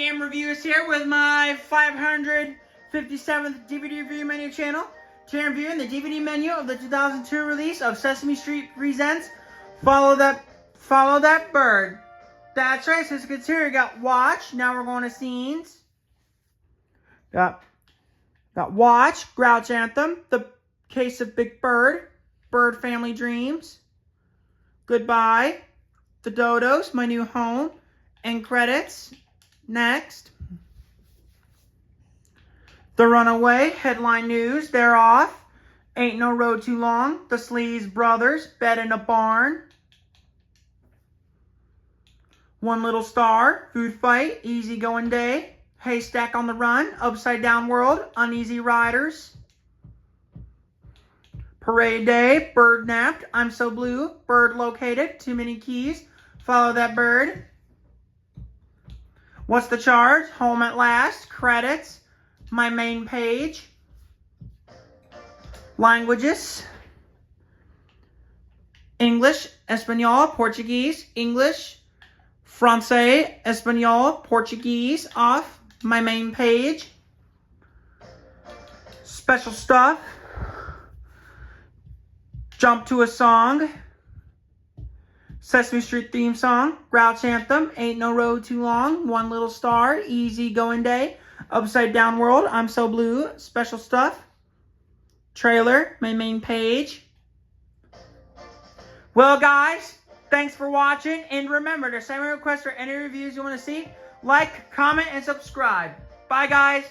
TM Reviewers here with my 557th DVD review menu channel. Today I'm reviewing the DVD menu of the 2002 release of Sesame Street Presents Follow That Bird. That's right, so it's here. We got Watch. Now we're going to Scenes. Got Watch, Grouch Anthem, The Case of Big Bird, Bird Family Dreams, Goodbye, The Dodos, My New Home, and Credits. Next, The Runaway, Headline News, They're Off, Ain't No Road Too Long, The Sleaze Brothers, Bed in a Barn, One Little Star, Food Fight, Easy Going Day, Haystack on the Run, Upside Down World, Uneasy Riders, Parade Day, Bird Napped, I'm So Blue, Bird Located, Too Many Keys, Follow That Bird, What's the Charge, Home at Last, Credits, My Main Page, Languages, English, Espanol, Portuguese, English, Francais, Espanol, Portuguese, off, My Main Page, Special Stuff, Jump to a Song, Sesame Street Theme Song, Grouch Anthem, Ain't No Road Too Long, One Little Star, Easy Going Day, Upside Down World, I'm So Blue, Special Stuff, Trailer, My Main Page. Well, guys, thanks for watching, and remember to send me a request for any reviews you want to see. Like, comment, and subscribe. Bye, guys.